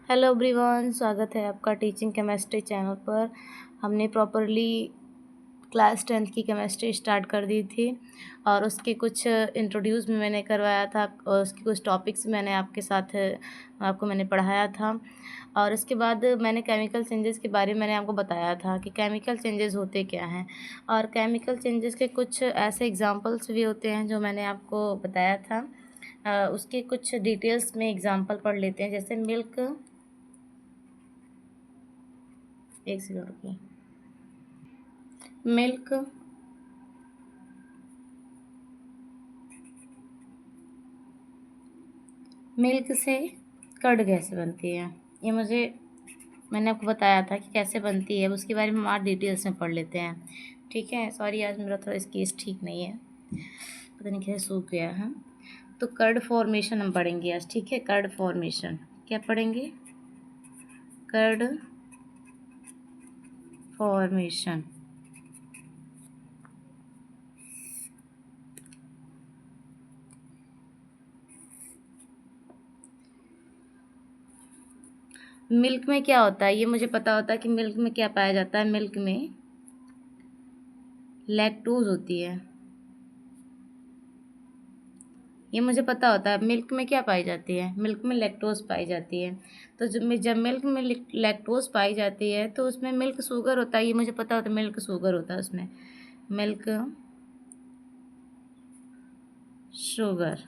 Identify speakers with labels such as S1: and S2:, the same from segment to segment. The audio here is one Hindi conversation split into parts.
S1: हेलो एवरीवन, स्वागत है आपका टीचिंग केमिस्ट्री चैनल पर। हमने प्रॉपरली क्लास 10th की केमिस्ट्री स्टार्ट कर दी थी और उसके कुछ इंट्रोड्यूस भी मैंने करवाया था और उसके कुछ टॉपिक्स मैंने आपको मैंने पढ़ाया था। और उसके बाद मैंने केमिकल चेंजेस के बारे में मैंने आपको बताया था कि केमिकल चेंजेस होते क्या हैं, और केमिकल चेंजेस के कुछ ऐसे एग्जांपल्स भी होते हैं जो मैंने आपको बताया था। उसके कुछ डिटेल्स में एग्जांपल पढ़ लेते हैं। जैसे मिल्क, एक सेकंड रुकिए। मिल्क मिल्क से कर्ड कैसे बनती है, ये मैंने आपको बताया था कि कैसे बनती है। उसके बारे में हम आज डिटेल्स में पढ़ लेते हैं। ठीक है। सॉरी, आज मेरा थोड़ा स्केच ठीक नहीं है, पता नहीं कैसे सूख गया है। तो कर्ड फॉर्मेशन हम पढ़ेंगे आज। ठीक है, कर्ड फॉर्मेशन क्या पढ़ेंगे? Curd formation. मिल्क में क्या होता है ये मुझे पता होता है कि मिल्क में क्या पाया जाता है। मिल्क में लैक्टोज होती है, ये मुझे पता होता है। मिल्क में क्या पाई जाती है? मिल्क में लैक्टोज पाई जाती है। तो जब मिल्क में लैक्टोज पाई जाती है तो उसमें मिल्क शुगर होता है, ये मुझे पता होता है। मिल्क शुगर होता है उसमें, मिल्क शुगर।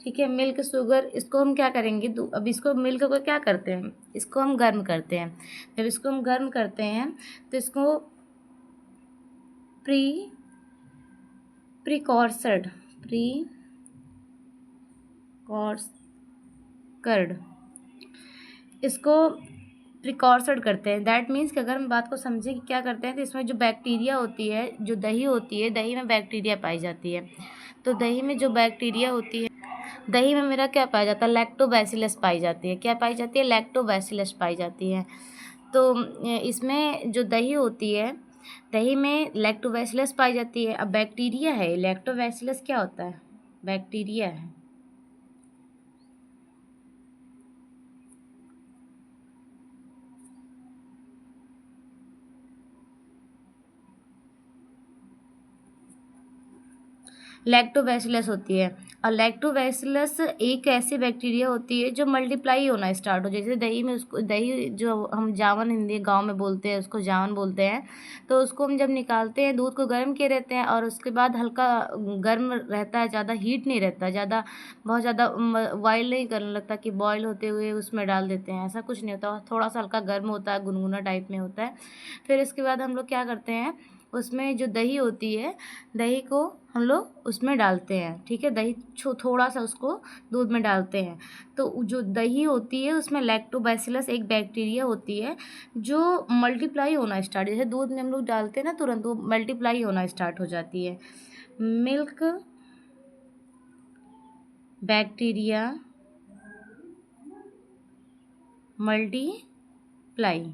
S1: ठीक है, मिल्क शुगर, इसको हम क्या करेंगे? अब इसको मिल्क को क्या करते हैं? इसको हम गर्म करते हैं। जब इसको हम गर्म करते हैं तो इसको प्री प्रिकॉर्सर्ड प्रिकॉर्सर्ड इसको प्रिकॉर्सर्ड करते हैं। दैट मीन्स कि अगर हम बात को समझें कि क्या करते हैं, तो इसमें जो बैक्टीरिया होती है, जो दही होती है, दही में बैक्टीरिया पाई जाती है। तो दही में जो बैक्टीरिया होती है, दही में मेरा क्या पाया जाता है? लैक्टोबैसिलस पाई जाती है। क्या पाई जाती है? लैक्टोबैसिलस पाई जाती है। तो इसमें जो दही होती है, दही में लैक्टोबैसिलस पाई जाती है। अब बैक्टीरिया है, लैक्टोबैसिलस क्या होता है? बैक्टीरिया है। लैक्टोबैसिलस होती है। और लैक्टोबैसिलस एक ऐसी बैक्टीरिया होती है जो मल्टीप्लाई होना स्टार्ट हो। जैसे दही में, उसको दही जो हम जावन हिंदी गांव में बोलते हैं, उसको जावन बोलते हैं। तो उसको हम जब निकालते हैं, दूध को गर्म किए रहते हैं और उसके बाद हल्का गर्म रहता है, ज़्यादा हीट नहीं रहता, बहुत ज़्यादा बॉयल नहीं करने लगता कि बॉयल होते हुए उसमें डाल देते हैं, ऐसा कुछ नहीं होता। थोड़ा सा हल्का गर्म होता है, गुनगुना टाइप में होता है। फिर इसके बाद हम लोग क्या करते हैं, उसमें जो दही होती है, दही को हम लोग उसमें डालते हैं। ठीक है, दही थोड़ा सा उसको दूध में डालते हैं। तो जो दही होती है उसमें लैक्टोबैसिलस एक बैक्टीरिया होती है जो मल्टीप्लाई होना स्टार्ट, जैसे दूध में हम लोग डालते हैं ना, तुरंत वो मल्टीप्लाई होना स्टार्ट हो जाती है। Milk bacteria multiply.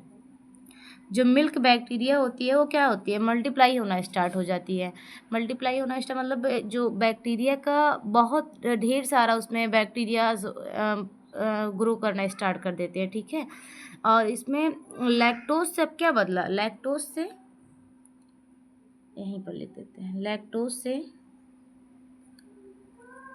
S1: जो मिल्क बैक्टीरिया होती है वो क्या होती है? मल्टीप्लाई होना स्टार्ट हो जाती है। मल्टीप्लाई होना स्टार्ट मतलब जो बैक्टीरिया का बहुत ढेर सारा उसमें बैक्टीरिया ग्रो करना स्टार्ट कर देते हैं। ठीक है, और इसमें लैक्टोज से अब क्या बदला? लैक्टोज से यहीं पर लिख देते हैं। लैक्टोज से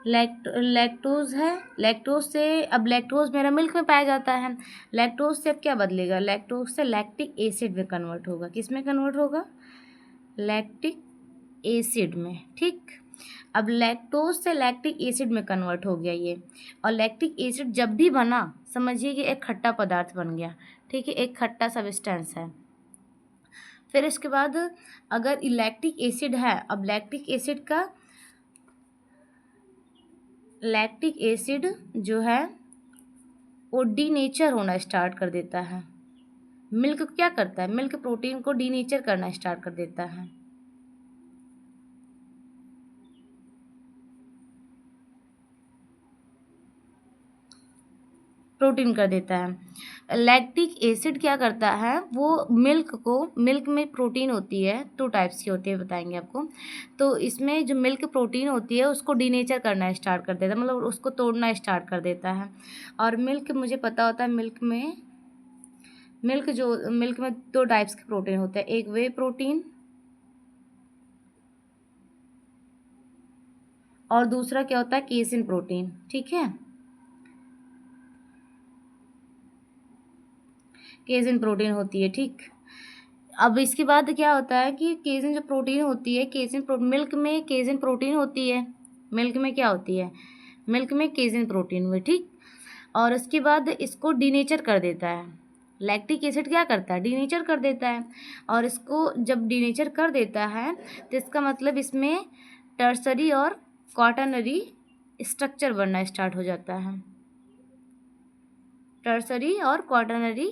S1: लैक्टोज है। लैक्टोज से अब लैक्टोज मेरा मिल्क में पाया जाता है। लैक्टोज से अब क्या बदलेगा? लैक्टोज से लैक्टिक एसिड में कन्वर्ट होगा। किस में कन्वर्ट होगा? लैक्टिक एसिड में। ठीक, अब लैक्टोज से लैक्टिक एसिड में कन्वर्ट हो गया ये। और लैक्टिक एसिड जब भी बना, समझिए कि एक खट्टा पदार्थ बन गया। ठीक है, एक खट्टा सब्सटेंस है। फिर इसके बाद अगर लैक्टिक एसिड है, अब लैक्टिक एसिड जो है वो डीनेचर होना स्टार्ट कर देता है। मिल्क क्या करता है? मिल्क प्रोटीन को डीनेचर करना स्टार्ट कर देता है। प्रोटीन कर देता है। लैक्टिक एसिड क्या करता है, वो मिल्क में प्रोटीन होती है, 2 टाइप्स की होती है, बताएंगे आपको। तो इसमें जो मिल्क प्रोटीन होती है उसको डीनेचर करना स्टार्ट कर देता है, मतलब उसको तोड़ना स्टार्ट कर देता है। और मिल्क मुझे पता होता है, मिल्क में 2 टाइप्स के प्रोटीन होते हैं, एक वे प्रोटीन और दूसरा क्या होता है, केसिन प्रोटीन। ठीक है, केसिन प्रोटीन होती है। ठीक, अब इसके बाद क्या होता है कि केसिन जो प्रोटीन होती है, मिल्क में केसिन प्रोटीन होती है। मिल्क में क्या होती है, मिल्क में केसिन प्रोटीन हुई। ठीक, और उसके बाद इसको डीनेचर कर देता है। लैक्टिक एसिड क्या करता है, डीनेचर कर देता है। और इसको जब डीनेचर कर देता है तो इसका मतलब इसमें टर्सरी और क्वाटरनरी स्ट्रक्चर बनना स्टार्ट हो जाता है। टर्सरी और क्वाटरनरी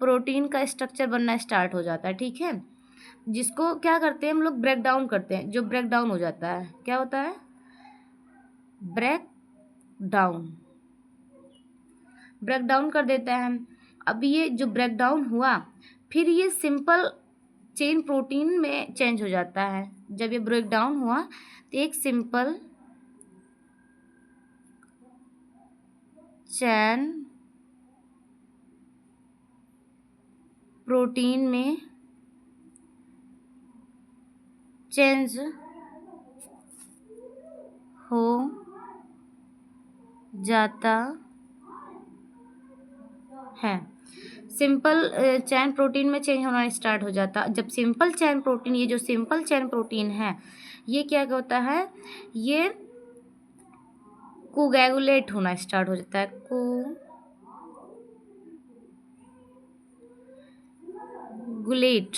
S1: प्रोटीन का स्ट्रक्चर बनना स्टार्ट हो जाता है। ठीक है, जिसको क्या करते हैं हम लोग, ब्रेक डाउन करते हैं। जो ब्रेक डाउन हो जाता है, क्या होता है, ब्रेक डाउन, ब्रेक डाउन कर देता है। अब ये जो ब्रेक डाउन हुआ, फिर ये सिंपल चेन प्रोटीन में चेंज हो जाता है। जब ये ब्रेक डाउन हुआ तो एक सिंपल चैन प्रोटीन में चेंज हो जाता है। सिंपल चैन प्रोटीन में चेंज होना स्टार्ट हो जाता। जब सिंपल चैन प्रोटीन, ये जो सिंपल चैन प्रोटीन है, ये क्या होता है, ये कोगुलेट होना स्टार्ट हो जाता है। कोगुलेट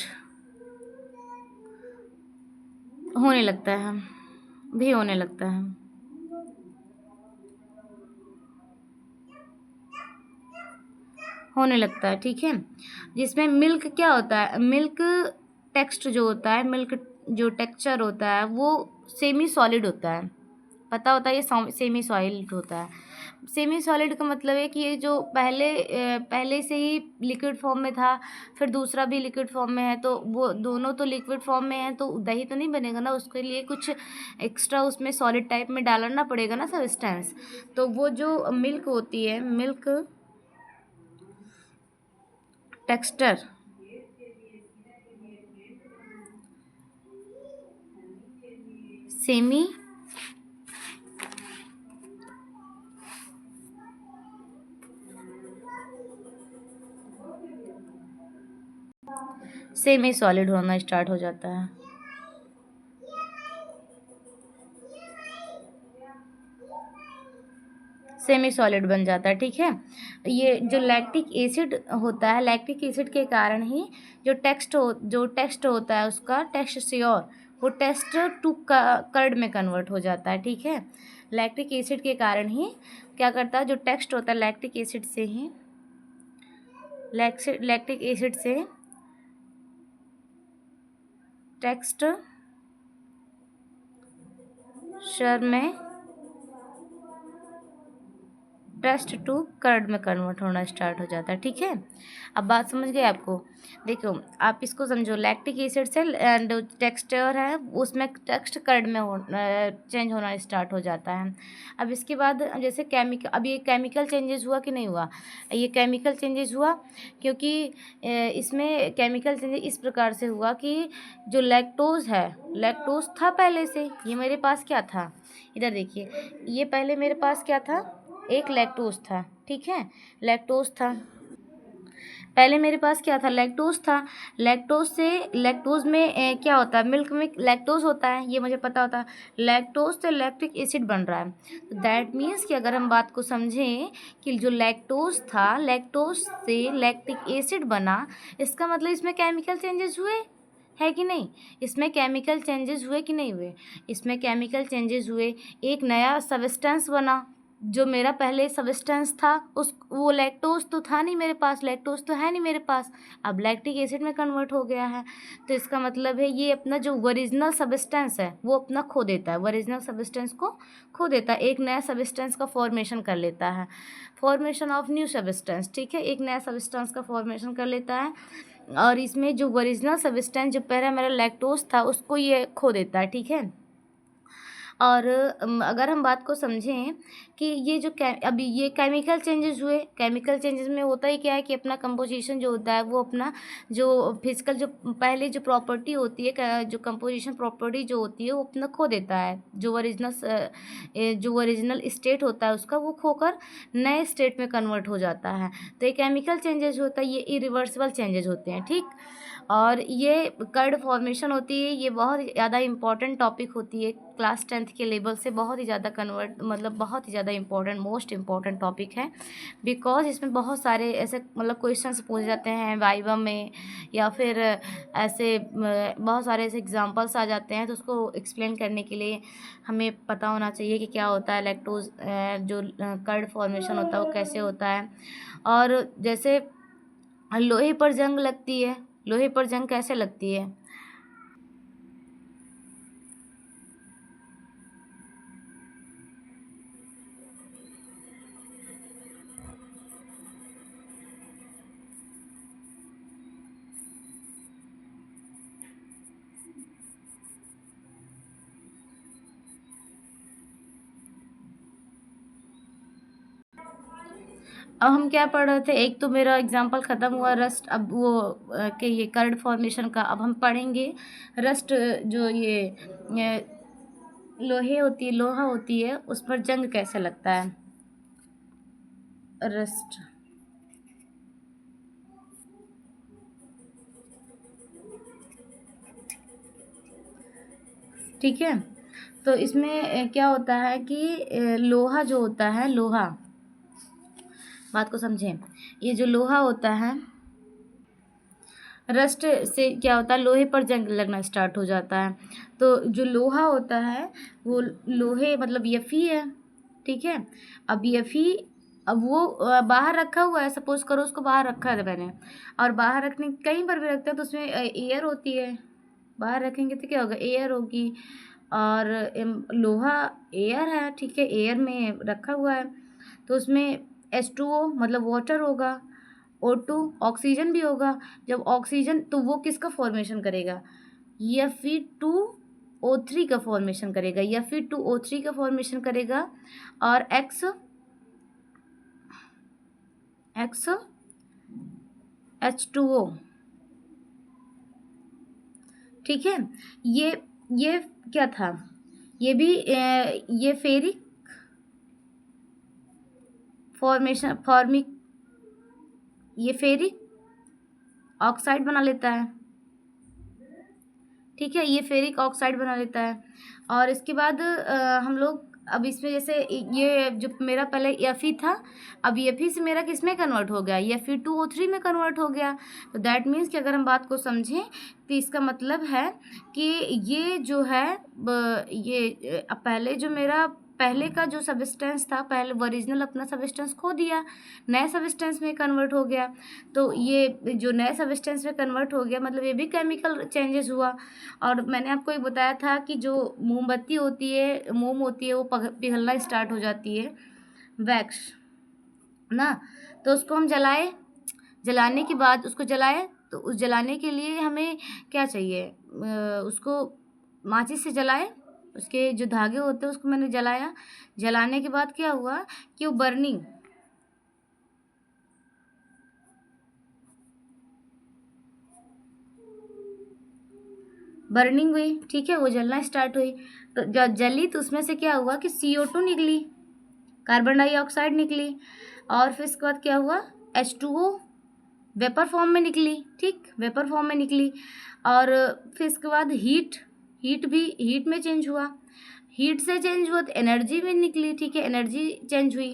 S1: होने लगता है, भी होने लगता है। होने लगता है। ठीक है, जिसमें मिल्क क्या होता है, मिल्क टेक्स्ट जो होता है, मिल्क जो टेक्सचर होता है वो सेमी सॉलिड होता है। पता होता है ये सेमी सॉलिड होता है। सेमी सॉलिड का मतलब है कि ये जो पहले से ही लिक्विड फॉर्म में था, फिर दूसरा भी लिक्विड फॉर्म में है, तो वो दोनों तो लिक्विड फॉर्म में है, तो दही तो नहीं बनेगा ना, उसके लिए कुछ एक्स्ट्रा उसमें सॉलिड टाइप में डालना पड़ेगा ना सब्सटेंस। तो वो जो मिल्क होती है, milk texture semi semi solid होना स्टार्ट हो जाता है। सेमी सॉलिड बन जाता है। ठीक है, ये जो लैक्टिक एसिड होता है, लैक्टिक एसिड के कारण ही जो टेक्स्ट होता है उसका टेक्स्ट श्योर, वो टेक्स्ट टू कर्ड में कन्वर्ट हो जाता है। ठीक है, लैक्टिक एसिड के कारण ही क्या करता है, जो टेक्स्ट होता है लैक्टिक एसिड से ही, लैक्टिक एसिड से टेक्स्ट शर में टेस्ट टू कर्ड में कन्वर्ट होना स्टार्ट हो जाता है। ठीक है, अब बात समझ गए आपको। देखो आप इसको समझो, लैक्टिक एसिड से एंड टेक्सचर है उसमें टेक्स्ट कर्ड में चेंज होना स्टार्ट हो जाता है। अब इसके बाद जैसे अब ये केमिकल चेंजेस हुआ कि नहीं हुआ, ये केमिकल चेंजेस हुआ, क्योंकि इसमें केमिकल चेंजेस इस प्रकार से हुआ कि जो लैक्टोज है, लैक्टोज था पहले से, ये मेरे पास क्या था, इधर देखिए, ये पहले मेरे पास क्या था, एक लैक्टोज था। ठीक है, लैक्टोज था, पहले मेरे पास क्या था, लैक्टोज था। लैक्टोज में क्या होता है, मिल्क में लैक्टोज होता है, ये मुझे पता होता है। लैक्टोज से लैक्टिक एसिड बन रहा है, तो दैट मीन्स कि अगर हम बात को समझें कि जो लैक्टोज था, लैक्टोज से लैक्टिक एसिड बना, इसका मतलब इसमें केमिकल चेंजेस हुए है कि नहीं, इसमें केमिकल चेंजेस हुए कि नहीं हुए, इसमें केमिकल चेंजेस हुए, एक नया सब्सटेंस बना। जो मेरा पहले सब्सटेंस था उस वो लैक्टोज तो था नहीं मेरे पास, लैक्टोज तो है नहीं मेरे पास, अब लैक्टिक एसिड में कन्वर्ट हो गया है। तो इसका मतलब है ये अपना जो ओरिजिनल सब्सटेंस है वो अपना खो देता है, ओरिजिनल सब्सटेंस को खो देता है, एक नया सब्सटेंस का फॉर्मेशन कर लेता है, फॉर्मेशन ऑफ न्यू सब्सटेंस, ठीक है, एक नया सब्सटेंस का फॉर्मेशन कर लेता है। और इसमें जो ओरिजिनल सब्सटेंस जो पहले मेरा लैक्टोज था उसको ये खो देता है, ठीक है। और अगर हम बात को समझें कि ये जो अभी ये केमिकल चेंजेस हुए, केमिकल चेंजेस में होता ही क्या है कि अपना कंपोजिशन जो होता है वो अपना जो फिजिकल जो पहले जो प्रॉपर्टी होती है, जो कंपोजिशन प्रॉपर्टी जो होती है वो अपना खो देता है, जो ओरिजिनल स्टेट होता है उसका वो खोकर नए स्टेट में कन्वर्ट हो जाता है। तो ये केमिकल चेंजेस होता है, ये इरिवर्सिबल चेंजेस होते हैं, ठीक। और ये कर्ड फॉर्मेशन होती है, ये बहुत ज़्यादा इंपॉर्टेंट टॉपिक होती है, क्लास 10th के लेवल से बहुत ही ज़्यादा मतलब बहुत ही ज़्यादा इंपॉर्टेंट, मोस्ट इंपॉर्टेंट टॉपिक है, बिकॉज इसमें बहुत सारे ऐसे मतलब क्वेश्चंस पूछे जाते हैं वाइवा में, या फिर ऐसे बहुत सारे ऐसे एग्जांपल्स आ जाते हैं, तो उसको एक्सप्लेन करने के लिए हमें पता होना चाहिए कि क्या होता है लैक्टोज, जो कर्ड फॉर्मेशन होता है वो कैसे होता है। और जैसे लोहे पर जंग लगती है, लोहे पर जंग कैसे लगती है? अब हम क्या पढ़ रहे थे, एक तो मेरा एग्जाम्पल ख़त्म हुआ रस्ट, अब वो कि ये कर्ड फॉर्मेशन का, अब हम पढ़ेंगे रस्ट, जो ये लोहे होती है, लोहा होती है, उस पर जंग कैसे लगता है, रस्ट। ठीक है, तो इसमें क्या होता है कि लोहा जो होता है, लोहा, बात को समझें, ये जो लोहा होता है, रस्ट से क्या होता है, लोहे पर जंग लगना स्टार्ट हो जाता है। तो जो लोहा होता है वो लोहे मतलब यफी है, ठीक है। अब यफी, अब वो बाहर रखा हुआ है, सपोज करो उसको बाहर रखा है मैंने, और बाहर रखने कहीं पर भी रखते हैं तो उसमें एयर होती है, बाहर रखेंगे तो क्या होगा, एयर होगी, और लोहा एयर है, ठीक है, एयर में रखा हुआ है, तो उसमें H2O मतलब वाटर होगा, O2 ऑक्सीजन भी होगा। जब ऑक्सीजन, तो वो किसका फॉर्मेशन करेगा, Fe2O3 का फॉर्मेशन करेगा, Fe2O3 का फॉर्मेशन करेगा, और X H2O, ठीक है। ये क्या था, ये भी ये फेरिक फॉर्मिक ये फेरिक ऑक्साइड बना लेता है, ठीक है, ये फेरिक ऑक्साइड बना लेता है। और इसके बाद हम लोग अब इसमें जैसे ये जो मेरा पहले Fe था, अब Fe से मेरा किस में कन्वर्ट हो गया, Fe2O3 में कन्वर्ट हो गया। तो दैट मीन्स कि अगर हम बात को समझें तो इसका मतलब है कि ये जो है ये पहले जो मेरा पहले का जो सब्सटेंस था, पहले ओरिजिनल अपना सब्सटेंस खो दिया, नए सब्सटेंस में कन्वर्ट हो गया। तो ये जो नए सब्सटेंस में कन्वर्ट हो गया मतलब ये भी केमिकल चेंजेस हुआ। और मैंने आपको ये बताया था कि जो मोमबत्ती होती है, मोम होती है, वो पिघलना स्टार्ट हो जाती है, वैक्स ना, तो उसको हम जलाए, जलाने के बाद उसको जलाए, तो उस जलाने के लिए हमें क्या चाहिए, उसको माचिस से जलाए, उसके जो धागे होते हैं उसको मैंने जलाया, जलाने के बाद क्या हुआ कि वो बर्निंग हुई, ठीक है, वो जलना स्टार्ट हुई। तो जब जली तो उसमें से क्या हुआ कि CO2 निकली, कार्बन डाइऑक्साइड निकली, और फिर इसके बाद क्या हुआ, H2O वेपर फॉर्म में निकली, ठीक, वेपर फॉर्म में निकली। और फिर इसके बाद हीट में चेंज हुआ, हीट से चेंज हुआ तो एनर्जी भी निकली, ठीक है, एनर्जी चेंज हुई।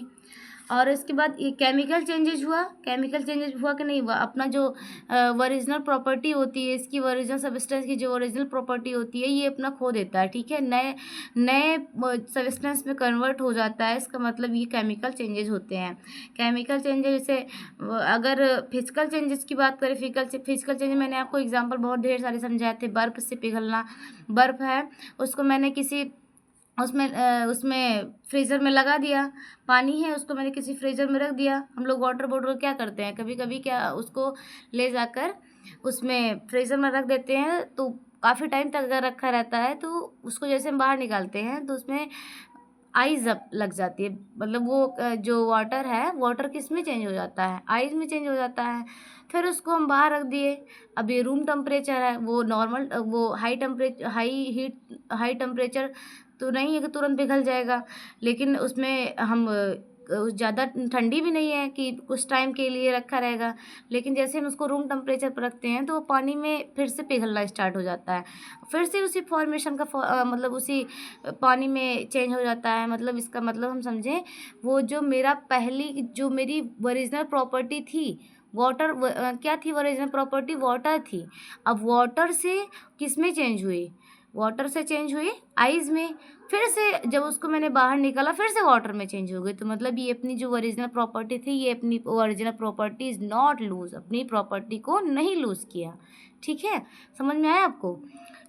S1: और इसके बाद ये केमिकल चेंजेज हुआ कि नहीं हुआ, अपना जो ओरिजिनल प्रॉपर्टी होती है इसकी, ओरिजिनल सब्सटेंस की जो ओरिजिनल प्रॉपर्टी होती है ये अपना खो देता है, ठीक है, नए नए सब्सटेंस में कन्वर्ट हो जाता है। इसका मतलब ये केमिकल चेंजेज होते हैं। केमिकल चेंजेस जैसे अगर फिजिकल चेंजेस की बात करें, फिजिकल चेंजेस मैंने आपको एग्जांपल बहुत ढेर सारे समझाए थे। बर्फ़ से पिघलना, बर्फ़ है उसको मैंने किसी उसमें फ्रीज़र में लगा दिया, पानी है उसको मैंने किसी फ्रीज़र में रख दिया। हम लोग वाटर बॉटल क्या करते हैं, कभी कभी क्या उसको ले जाकर उसमें फ्रीज़र में रख देते हैं, तो काफ़ी टाइम तक अगर रखा रहता है तो उसको जैसे हम बाहर निकालते हैं तो उसमें आइज़ अब लग जाती है, मतलब वो जो वाटर है, वाटर किस में चेंज हो जाता है, आइज़ में चेंज हो जाता है। फिर उसको हम बाहर रख दिए। अब ये रूम टेम्परेचर है, वो नॉर्मल वो हाई टेम्परेचर तो नहीं है कि तुरंत पिघल जाएगा, लेकिन उसमें हम ज़्यादा ठंडी भी नहीं है कि कुछ टाइम के लिए रखा रहेगा, लेकिन जैसे हम उसको रूम टेम्परेचर पर रखते हैं तो वो पानी में फिर से पिघलना स्टार्ट हो जाता है, फिर से उसी फॉर्मेशन का मतलब उसी पानी में चेंज हो जाता है। मतलब इसका मतलब हम समझें, वो जो मेरी ओरिजिनल प्रॉपर्टी थी वाटर, क्या थी ओरिजिनल प्रॉपर्टी, वाटर थी। अब वाटर से किस में चेंज हुई, वाटर से चेंज हुई आइस में, फिर से जब उसको मैंने बाहर निकाला फिर से वाटर में चेंज हो गई। तो मतलब ये अपनी जो ओरिजिनल प्रॉपर्टी थी, ये अपनी original property is not lose, अपनी प्रॉपर्टी को नहीं लूज़ किया। ठीक है, समझ में आया आपको?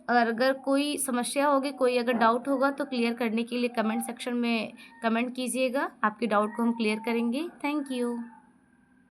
S1: और अगर कोई समस्या होगी, कोई अगर डाउट होगा तो क्लियर करने के लिए कमेंट सेक्शन में कमेंट कीजिएगा, आपके डाउट को हम क्लियर करेंगे। Thank you.